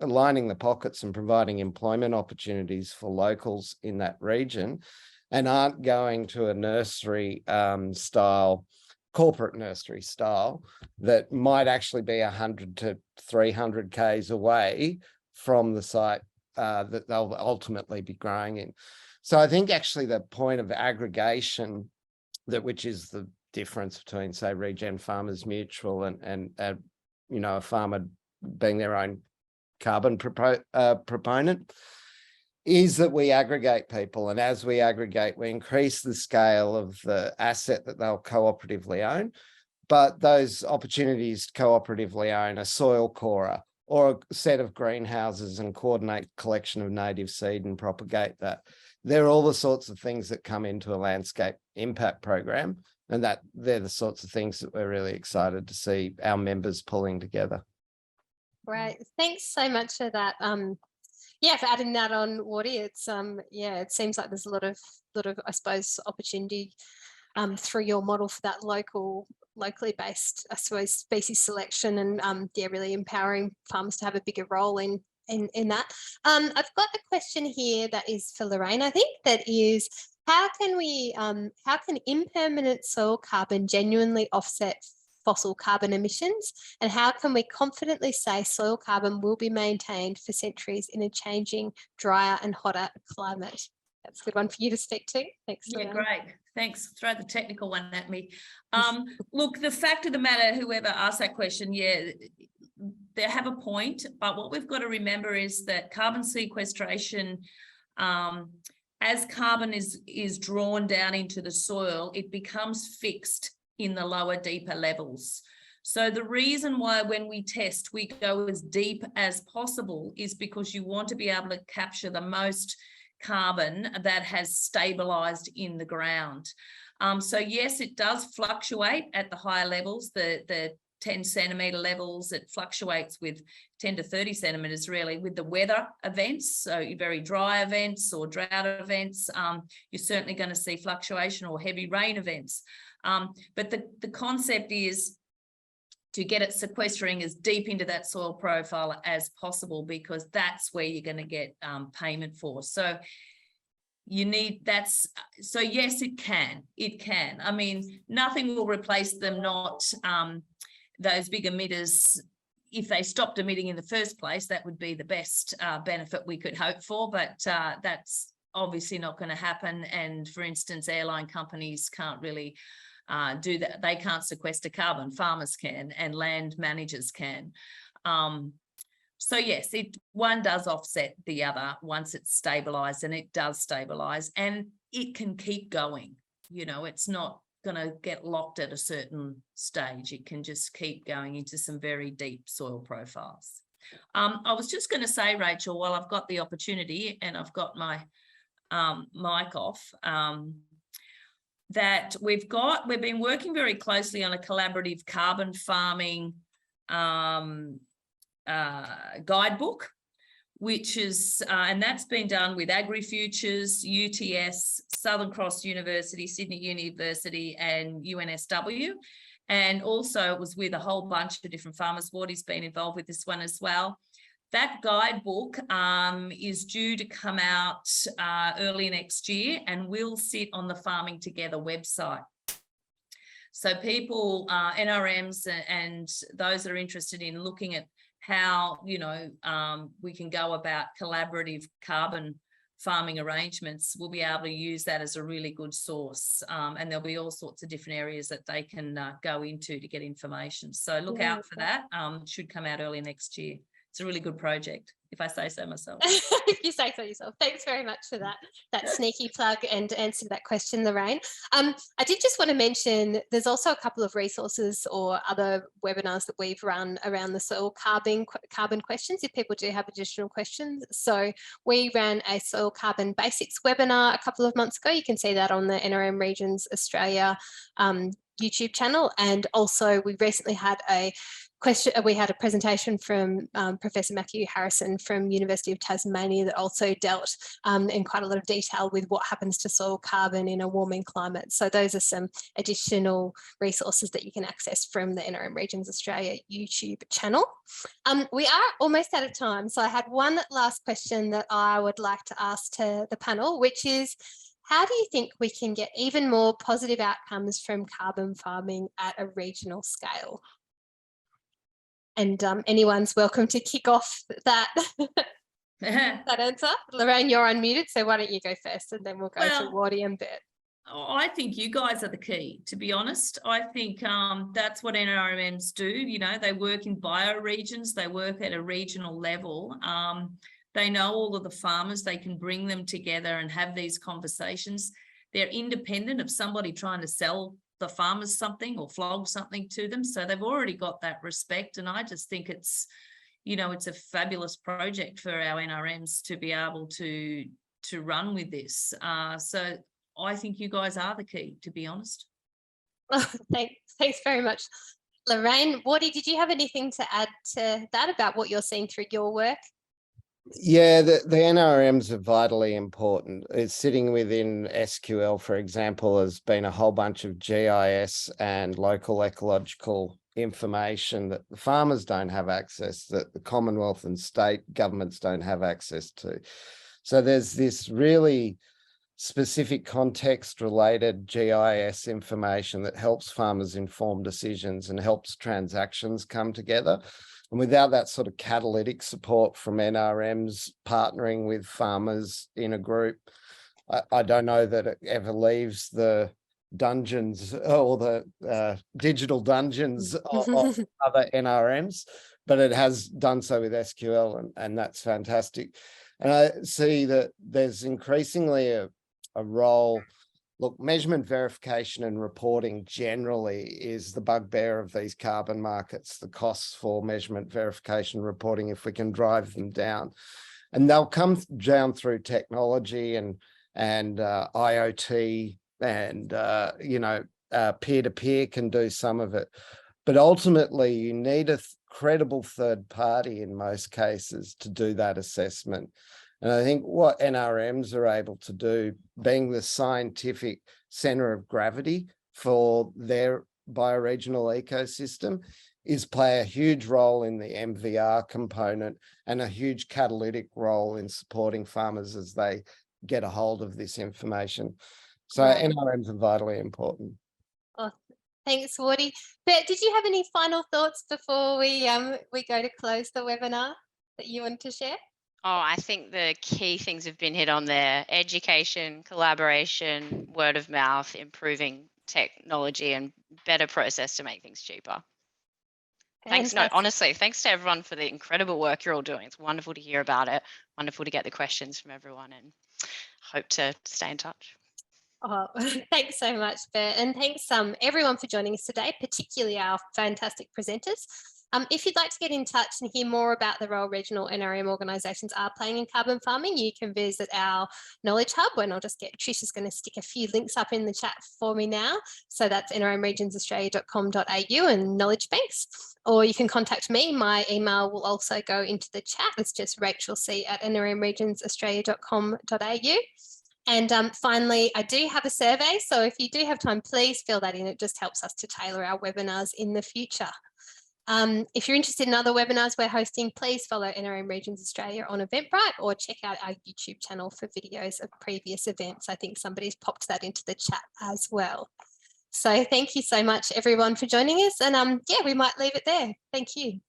aligning the pockets and providing employment opportunities for locals in that region, and aren't going to a nursery style, corporate nursery style, that might actually be 100 to 300 k's away from the site that they'll ultimately be growing in. So I think actually the point of aggregation, which is the difference between, say, Regen Farmers Mutual and you know, a farmer being their own carbon proponent, is that we aggregate people, and as we aggregate, we increase the scale of the asset that they'll cooperatively own. But those opportunities to cooperatively own a soil corer or a set of greenhouses and coordinate collection of native seed and propagate that, they're all the sorts of things that come into a landscape impact program, and that they're the sorts of things that we're really excited to see our members pulling together. Right, thanks so much for that. Yeah, for adding that on, Wardy. It's yeah, it seems like there's a lot of I suppose opportunity through your model for that locally based, I suppose, species selection, and yeah, really empowering farmers to have a bigger role in that. I've got a question here that is for Lorraine, I think, that is, how can impermanent soil carbon genuinely offset fossil carbon emissions, and how can we confidently say soil carbon will be maintained for centuries in a changing, drier and hotter climate? That's a good one for you to speak to. Thanks. Yeah, great. Thanks. Throw the technical one at me. Look, the fact of the matter, whoever asked that question, yeah, they have a point, but what we've got to remember is that carbon sequestration, as carbon is drawn down into the soil, it becomes fixed in the lower, deeper levels. So the reason why when we test, we go as deep as possible is because you want to be able to capture the most carbon that has stabilized in the ground. So yes, it does fluctuate at the higher levels, the 10 centimetre levels. It fluctuates with 10 to 30 centimetres really with the weather events. So very dry events or drought events, you're certainly going to see fluctuation, or heavy rain events. But the concept is to get it sequestering as deep into that soil profile as possible, because that's where you're going to get payment for. So you need so yes, it can. I mean, nothing will replace them, not those big emitters. If they stopped emitting in the first place, that would be the best benefit we could hope for, but that's obviously not going to happen. And for instance, airline companies can't really do that. They can't sequester carbon. Farmers can, and land managers can. So yes, one does offset the other once it's stabilized, and it does stabilize, and it can keep going. You know, it's not going to get locked at a certain stage. It can just keep going into some very deep soil profiles. I was just going to say, Rachel, while I've got the opportunity and I've got my mic off, that we've been working very closely on a collaborative carbon farming guidebook, which is and that's been done with AgriFutures, UTS, Southern Cross University, Sydney University and UNSW, and also it was with a whole bunch of different farmers. Wardy's been involved with this one as well. That guidebook is due to come out early next year and will sit on the Farming Together website. So people, NRMs and those that are interested in looking at how, you know, we can go about collaborative carbon farming arrangements, will be able to use that as a really good source. And there'll be all sorts of different areas that they can go into to get information. So look out for that. It should come out early next year. It's a really good project, if I say so myself. If you say so yourself. Thanks very much for that sneaky plug and answer that question, Lorraine. I did just want to mention there's also a couple of resources or other webinars that we've run around the soil carbon questions if people do have additional questions. So we ran a soil carbon basics webinar a couple of months ago. You can see that on the NRM Regions Australia YouTube channel, and also we recently had a we had a presentation from Professor Matthew Harrison from University of Tasmania that also dealt in quite a lot of detail with what happens to soil carbon in a warming climate. So those are some additional resources that you can access from the NRM Regions Australia YouTube channel. We are almost out of time, so I had one last question that I would like to ask to the panel, which is, how do you think we can get even more positive outcomes from carbon farming at a regional scale? And anyone's welcome to kick off that, that answer. Lorraine, you're unmuted, so why don't you go first, and then we'll go to Wardy and Bert. I think you guys are the key, to be honest. I think that's what NRMs do. You know, they work in bioregions, they work at a regional level. They know all of the farmers, they can bring them together and have these conversations. They're independent of somebody trying to sell the farmers something or flog something to them. So they've already got that respect. And I just think it's, you know, it's a fabulous project for our NRMs to be able to run with this. So I think you guys are the key, to be honest. Oh, thanks very much. Lorraine, Wardy, did you have anything to add to that about what you're seeing through your work? Yeah, the NRMs are vitally important. It's sitting within SQL, for example, has been a whole bunch of GIS and local ecological information that the farmers don't have access, that the Commonwealth and state governments don't have access to. So there's this really specific context related GIS information that helps farmers inform decisions and helps transactions come together. And without that sort of catalytic support from NRMs partnering with farmers in a group, I don't know that it ever leaves the dungeons or the digital dungeons of other NRMs, but it has done so with SQL, and that's fantastic. And I see that there's increasingly a role. Look, measurement verification and reporting generally is the bugbear of these carbon markets, the costs for measurement verification reporting, if we can drive them down. And they'll come down through technology and IoT and, you know, peer-to-peer can do some of it. But ultimately, you need a credible third party in most cases to do that assessment. And I think what NRMs are able to do, being the scientific center of gravity for their bioregional ecosystem, is play a huge role in the MVR component and a huge catalytic role in supporting farmers as they get a hold of this information. So right. NRMs are vitally important. Oh, thanks, Wardy. Bert, did you have any final thoughts before we go to close the webinar that you want to share? Oh, I think the key things have been hit on there: education, collaboration, word of mouth, improving technology and better process to make things cheaper. Thanks. No, honestly, thanks to everyone for the incredible work you're all doing. It's wonderful to hear about it. Wonderful to get the questions from everyone, and hope to stay in touch. Oh, thanks so much, Bert. And thanks everyone for joining us today, particularly our fantastic presenters. If you'd like to get in touch and hear more about the role regional NRM organisations are playing in carbon farming, you can visit our Knowledge Hub, and I'll just get Trisha's going to stick a few links up in the chat for me now. So that's nrmregionsaustralia.com.au and knowledge banks. Or you can contact me. My email will also go into the chat. It's just rachelc@nrmregionsaustralia.com.au. And finally, I do have a survey. So if you do have time, please fill that in. It just helps us to tailor our webinars in the future. If you're interested in other webinars we're hosting, please follow NRM Regions Australia on Eventbrite or check out our YouTube channel for videos of previous events. I think somebody's popped that into the chat as well. So thank you so much, everyone, for joining us. And yeah, we might leave it there. Thank you.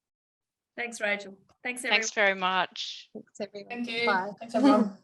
Thanks, Rachel. Thanks, everyone. Thanks very much. Thanks, everyone. Thank you. Bye. Thanks, everyone.